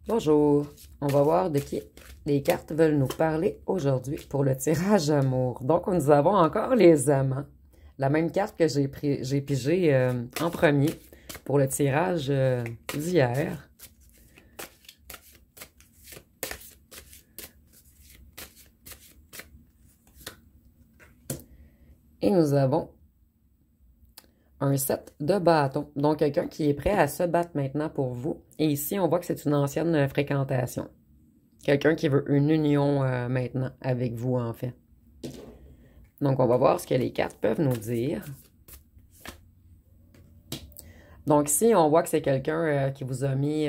Bonjour, on va voir de qui les cartes veulent nous parler aujourd'hui pour le tirage amour. Donc, nous avons encore les amants, la même carte que j'ai pigée en premier pour le tirage d'hier. Et nous avons un set de bâtons. Donc, quelqu'un qui est prêt à se battre maintenant pour vous. Et ici, on voit que c'est une ancienne fréquentation. Quelqu'un qui veut une union maintenant avec vous, en fait. Donc, on va voir ce que les cartes peuvent nous dire. Donc, ici, on voit que c'est quelqu'un qui vous a mis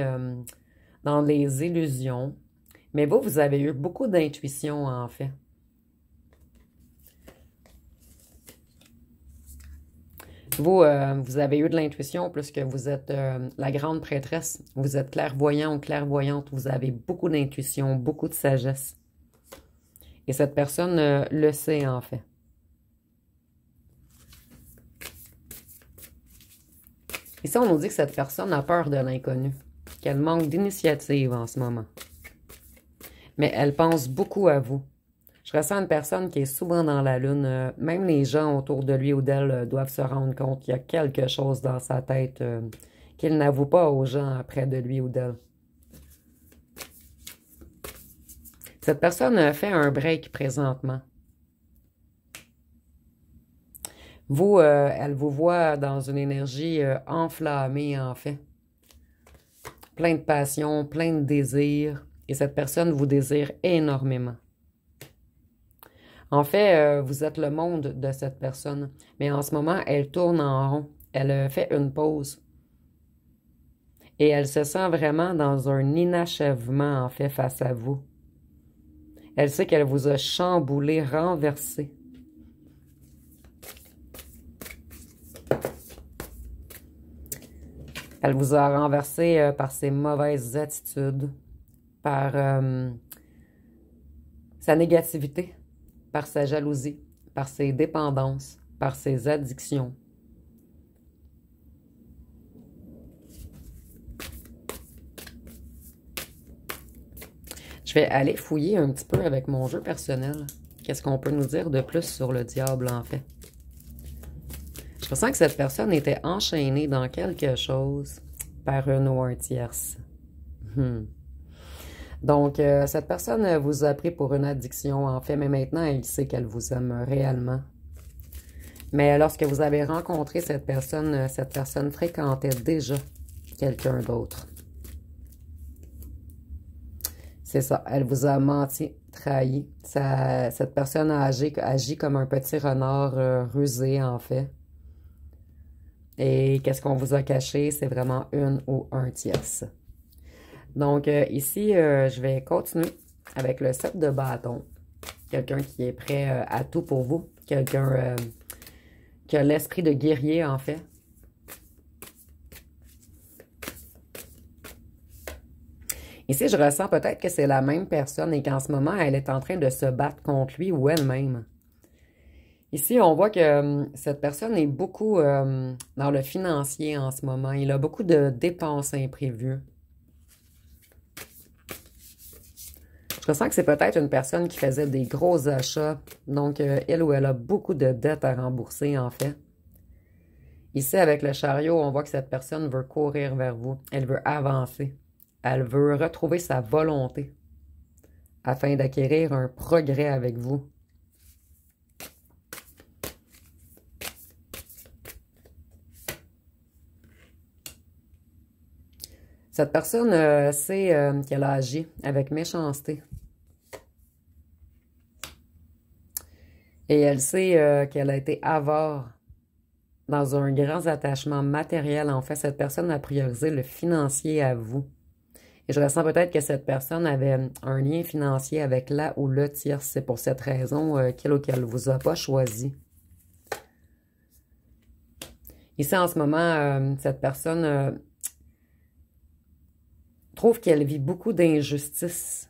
dans les illusions. Mais vous avez eu beaucoup d'intuition, en fait. Vous avez eu de l'intuition plus que vous êtes la grande prêtresse. Vous êtes clairvoyant ou clairvoyante. Vous avez beaucoup d'intuition, beaucoup de sagesse. Et cette personne le sait, en fait. Ici, on nous dit que cette personne a peur de l'inconnu, qu'elle manque d'initiative en ce moment. Mais elle pense beaucoup à vous. Je ressens une personne qui est souvent dans la lune. Même les gens autour de lui ou d'elle doivent se rendre compte qu'il y a quelque chose dans sa tête qu'il n'avoue pas aux gens près de lui ou d'elle. Cette personne fait un break présentement. Vous, elle vous voit dans une énergie enflammée, en fait. Plein de passion, plein de désir. Et cette personne vous désire énormément. En fait, vous êtes le monde de cette personne. Mais en ce moment, elle tourne en rond. Elle fait une pause. Et elle se sent vraiment dans un inachèvement, en fait, face à vous. Elle sait qu'elle vous a chamboulé, renversé. Elle vous a renversé par ses mauvaises attitudes, par sa négativité, par sa jalousie, par ses dépendances, par ses addictions. Je vais aller fouiller un petit peu avec mon jeu personnel. Qu'est-ce qu'on peut nous dire de plus sur le diable, en fait? Je ressens que cette personne était enchaînée dans quelque chose par une ou un tierce. Donc, cette personne vous a pris pour une addiction, en fait, mais maintenant, elle sait qu'elle vous aime réellement. Mais lorsque vous avez rencontré cette personne fréquentait déjà quelqu'un d'autre. C'est ça, elle vous a menti, trahi. Cette personne a agi comme un petit renard rusé, en fait. Et qu'est-ce qu'on vous a caché? C'est vraiment une ou un tierce. Donc, ici, je vais continuer avec le set de bâtons. Quelqu'un qui est prêt à tout pour vous. Quelqu'un qui a l'esprit de guerrier, en fait. Ici, je ressens peut-être que c'est la même personne et qu'en ce moment, elle est en train de se battre contre lui ou elle-même. Ici, on voit que cette personne est beaucoup dans le financier en ce moment. Il a beaucoup de dépenses imprévues. Je ressens que c'est peut-être une personne qui faisait des gros achats. Donc, elle ou elle a beaucoup de dettes à rembourser, en fait. Ici, avec le chariot, on voit que cette personne veut courir vers vous. Elle veut avancer. Elle veut retrouver sa volonté afin d'acquérir un progrès avec vous. Cette personne sait qu'elle a agi avec méchanceté. Et elle sait qu'elle a été avare dans un grand attachement matériel. En fait, cette personne a priorisé le financier à vous. Et je ressens peut-être que cette personne avait un lien financier avec la ou le tierce. C'est pour cette raison qu'elle ou qu'elle ne vous a pas choisi. Ici, en ce moment, cette personne trouve qu'elle vit beaucoup d'injustice.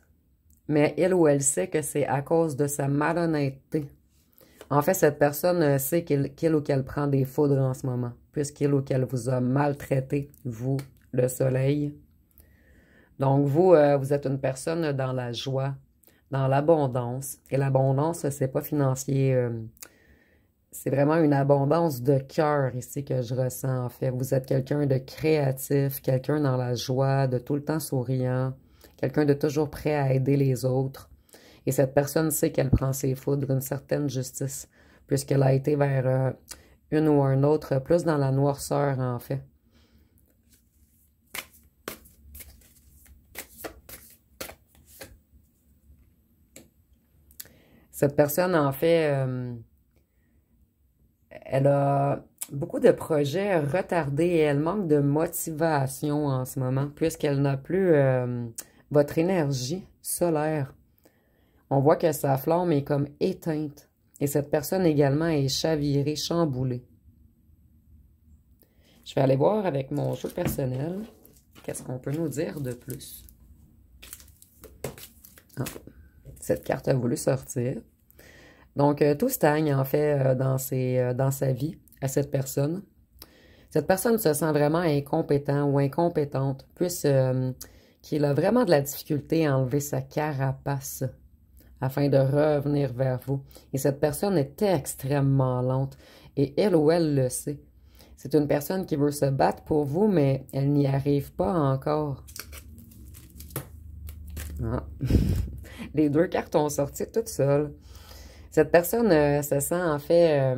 Mais elle ou elle sait que c'est à cause de sa malhonnêteté. En fait, cette personne sait qu'il ou qu'elle prend des foudres en ce moment, puisqu'il ou qu'elle vous a maltraité, vous, le soleil. Donc, vous, vous êtes une personne dans la joie, dans l'abondance. Et l'abondance, c'est pas financier. C'est vraiment une abondance de cœur ici que je ressens, en fait. Vous êtes quelqu'un de créatif, quelqu'un dans la joie, de tout le temps souriant, quelqu'un de toujours prêt à aider les autres. Et cette personne sait qu'elle prend ses foudres d'une certaine justice, puisqu'elle a été vers une ou un autre, plus dans la noirceur, en fait. Cette personne, en fait, elle a beaucoup de projets retardés et elle manque de motivation en ce moment, puisqu'elle n'a plus votre énergie solaire. On voit que sa flamme est comme éteinte. Et cette personne également est chavirée, chamboulée. Je vais aller voir avec mon jeu personnel. Qu'est-ce qu'on peut nous dire de plus? Ah, cette carte a voulu sortir. Donc, tout stagne, en fait, dans sa vie à cette personne. Cette personne se sent vraiment incompétent ou incompétente, qu'il a vraiment de la difficulté à enlever sa carapace afin de revenir vers vous. Et cette personne est extrêmement lente, et elle ou elle le sait. C'est une personne qui veut se battre pour vous, mais elle n'y arrive pas encore. Ah. Les deux cartes ont sorti toutes seules. Cette personne se sent en fait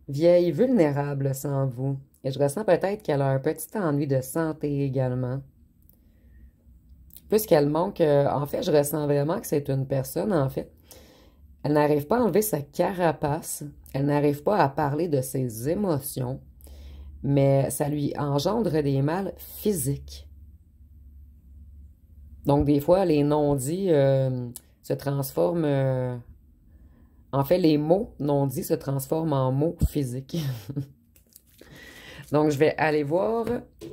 vieille, vulnérable sans vous. Et je ressens peut-être qu'elle a un petit ennui de santé également. Puisqu'elle manque, en fait, je ressens vraiment que c'est une personne, en fait. Elle n'arrive pas à enlever sa carapace. Elle n'arrive pas à parler de ses émotions. Mais ça lui engendre des mal physiques. Donc, des fois, les non-dits se transforment... en fait, les mots non-dits se transforment en mots physiques. Donc, je vais aller voir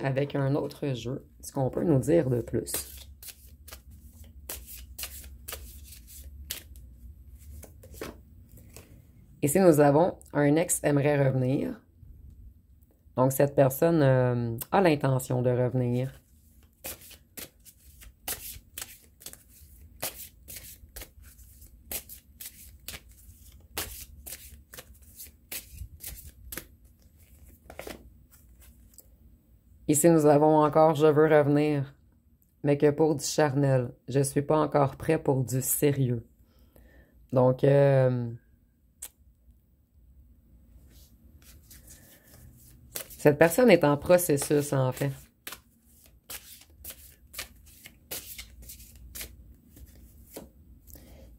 avec un autre jeu ce qu'on peut nous dire de plus. Ici, nous avons un ex aimerait revenir. Donc, cette personne a l'intention de revenir. Ici, nous avons encore « Je veux revenir », mais que pour du charnel. Je ne suis pas encore prêt pour du sérieux. Donc, cette personne est en processus, en fait.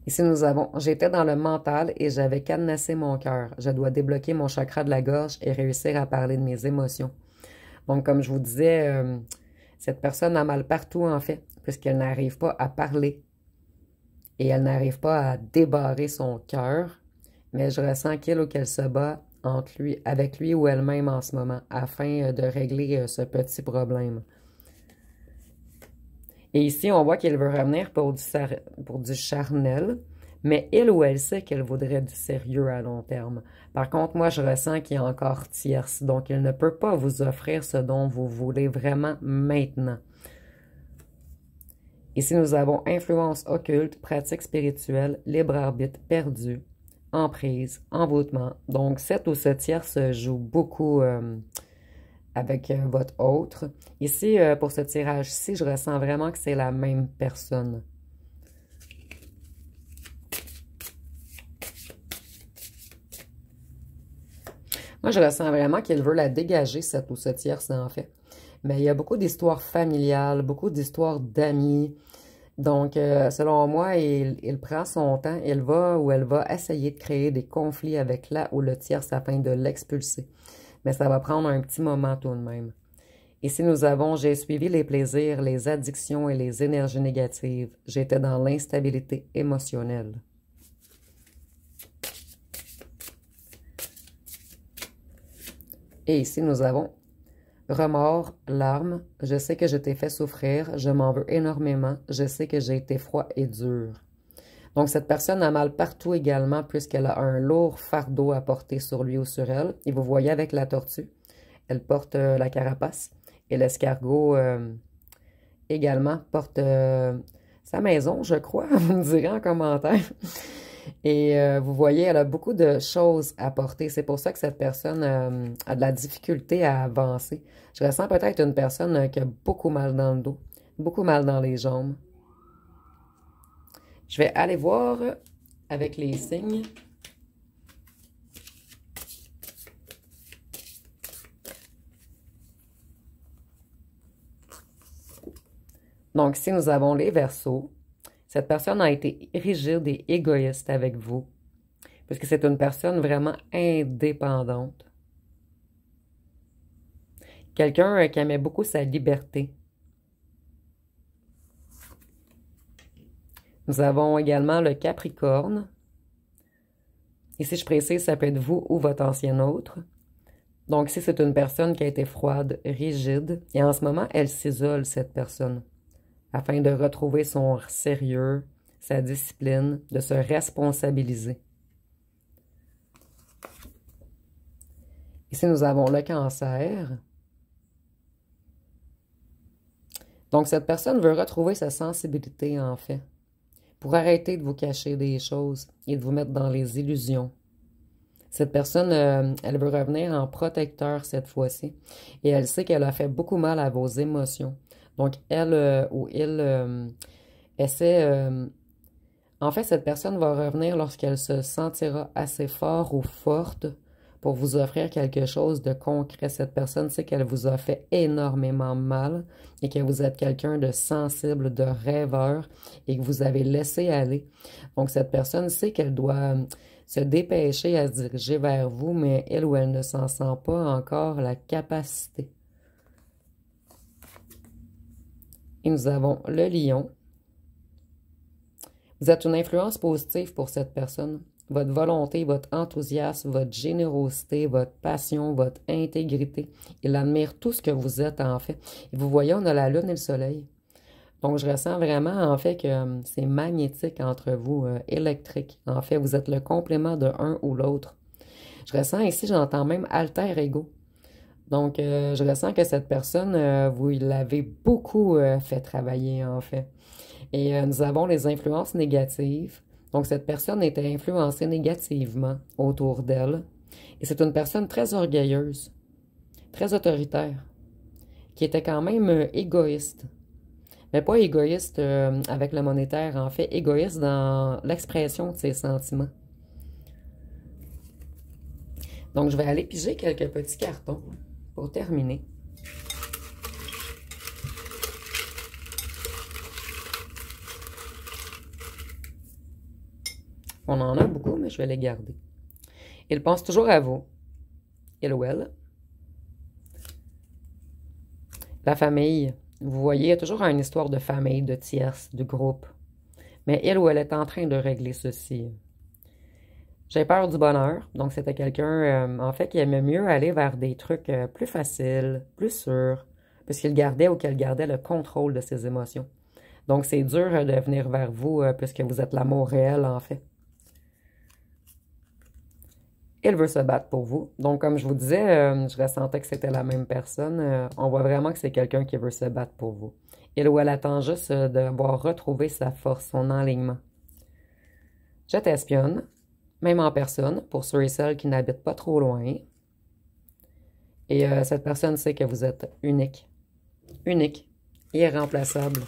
Ici, nous avons « J'étais dans le mental et j'avais cadenassé mon cœur. Je dois débloquer mon chakra de la gorge et réussir à parler de mes émotions. » Donc, comme je vous disais, cette personne a mal partout, en fait, puisqu'elle n'arrive pas à parler et elle n'arrive pas à débarrer son cœur. Mais je ressens qu'il ou qu'elle se bat avec lui ou elle-même en ce moment, afin de régler ce petit problème. Et ici, on voit qu'elle veut revenir pour du charnel, mais il ou elle sait qu'elle voudrait du sérieux à long terme. Par contre, moi, je ressens qu'il est encore tierce, donc elle ne peut pas vous offrir ce dont vous voulez vraiment maintenant. Ici, nous avons influence occulte, pratique spirituelle, libre arbitre perdu, emprise, envoûtement. Donc, cette ou ce tierce joue beaucoup avec votre autre. Ici, pour ce tirage-ci, je ressens vraiment que c'est la même personne. Moi, je ressens vraiment qu'il veut la dégager, cette ou ce tierce, en fait. Mais il y a beaucoup d'histoires familiales, beaucoup d'histoires d'amis. Donc, selon moi, il prend son temps, il va ou elle va essayer de créer des conflits avec la ou le tierce afin de l'expulser. Mais ça va prendre un petit moment tout de même. Ici, nous avons « J'ai suivi les plaisirs, les addictions et les énergies négatives. J'étais dans l'instabilité émotionnelle. » Et ici, nous avons remords, larmes. Je sais que je t'ai fait souffrir. Je m'en veux énormément. Je sais que j'ai été froid et dur. Donc, cette personne a mal partout également puisqu'elle a un lourd fardeau à porter sur lui ou sur elle. Et vous voyez avec la tortue, elle porte la carapace et l'escargot également porte sa maison, je crois, vous me direz en commentaire. Et vous voyez, elle a beaucoup de choses à porter. C'est pour ça que cette personne a de la difficulté à avancer. Je ressens peut-être une personne qui a beaucoup mal dans le dos, beaucoup mal dans les jambes. Je vais aller voir avec les signes. Donc, si nous avons les Verseaux, cette personne a été rigide et égoïste avec vous, parce que c'est une personne vraiment indépendante. Quelqu'un qui aimait beaucoup sa liberté. Nous avons également le Capricorne. Ici, je précise, ça peut être vous ou votre ancien autre. Donc, ici, c'est une personne qui a été froide, rigide, et en ce moment, elle s'isole, cette personne, afin de retrouver son sérieux, sa discipline, de se responsabiliser. Ici, nous avons le Cancer. Donc, cette personne veut retrouver sa sensibilité, en fait, pour arrêter de vous cacher des choses et de vous mettre dans les illusions. Cette personne, elle veut revenir en protecteur cette fois-ci. Et elle sait qu'elle a fait beaucoup mal à vos émotions. Donc, elle ou il essaie... en fait, cette personne va revenir lorsqu'elle se sentira assez fort ou forte pour vous offrir quelque chose de concret. Cette personne sait qu'elle vous a fait énormément mal et que vous êtes quelqu'un de sensible, de rêveur et que vous avez laissé aller. Donc, cette personne sait qu'elle doit se dépêcher à se diriger vers vous, mais elle ou elle ne s'en sent pas encore la capacité. Et nous avons le Lion. Vous êtes une influence positive pour cette personne. Votre volonté, votre enthousiasme, votre générosité, votre passion, votre intégrité. Il admire tout ce que vous êtes, en fait. Et vous voyez, on a la lune et le soleil. Donc, je ressens vraiment, en fait, que c'est magnétique entre vous, électrique. En fait, vous êtes le complément de un ou l'autre. Je ressens ici, j'entends même alter ego. Donc, je ressens que cette personne, vous l'avez beaucoup fait travailler, en fait. Et nous avons les influences négatives. Donc, cette personne était influencée négativement autour d'elle. Et c'est une personne très orgueilleuse, très autoritaire, qui était quand même égoïste. Mais pas égoïste avec le monétaire, en fait, égoïste dans l'expression de ses sentiments. Donc, je vais aller piger quelques petits cartons pour terminer. On en a beaucoup, mais je vais les garder. Il pense toujours à vous. Il ou elle. La famille. Vous voyez, il y a toujours une histoire de famille, de tierce, de groupe. Mais il ou elle est en train de régler ceci. J'ai peur du bonheur. Donc, c'était quelqu'un, en fait, qui aimait mieux aller vers des trucs plus faciles, plus sûrs, puisqu'il gardait ou qu'elle gardait le contrôle de ses émotions. Donc, c'est dur de venir vers vous, puisque vous êtes l'amour réel, en fait. Il veut se battre pour vous. Donc, comme je vous disais, je ressentais que c'était la même personne. On voit vraiment que c'est quelqu'un qui veut se battre pour vous. Il ou elle attend juste d'avoir retrouvé sa force, son alignement. Je t'espionne, même en personne, pour ceux et celles qui n'habitent pas trop loin. Et cette personne sait que vous êtes unique. Unique. Irremplaçable.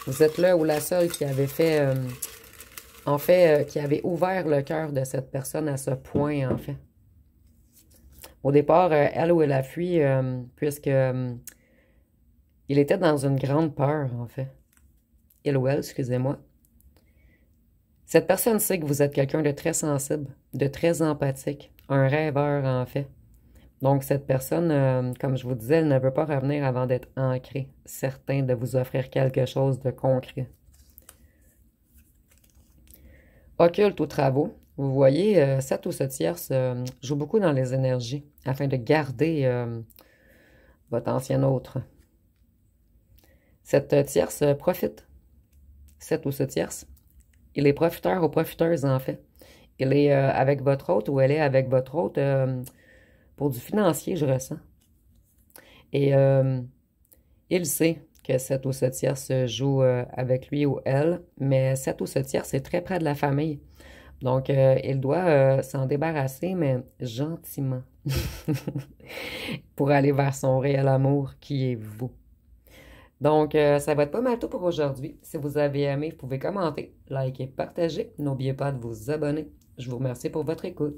Vous êtes là ou la seule qui avait fait... en fait, qui avait ouvert le cœur de cette personne à ce point, en fait. Au départ, elle ou elle a fui, puisque il était dans une grande peur, en fait. Il ou elle, excusez-moi. Cette personne sait que vous êtes quelqu'un de très sensible, de très empathique, un rêveur, en fait. Donc, cette personne, comme je vous disais, elle ne veut pas revenir avant d'être ancrée, certain de vous offrir quelque chose de concret. Occulte ou travaux. Vous voyez, cette ou ce tierce joue beaucoup dans les énergies afin de garder votre ancien autre. Cette tierce profite. Cette ou ce tierce. Il est profiteur ou profiteuse, en fait. Il est avec votre hôte ou elle est avec votre hôte pour du financier, je ressens. Et il sait que cette ou ce tierce joue avec lui ou elle, mais cette ou ce tierce est très près de la famille. Donc, il doit s'en débarrasser, mais gentiment, pour aller vers son réel amour qui est vous. Donc, ça va être pas mal tout pour aujourd'hui. Si vous avez aimé, vous pouvez commenter, liker, partager. N'oubliez pas de vous abonner. Je vous remercie pour votre écoute.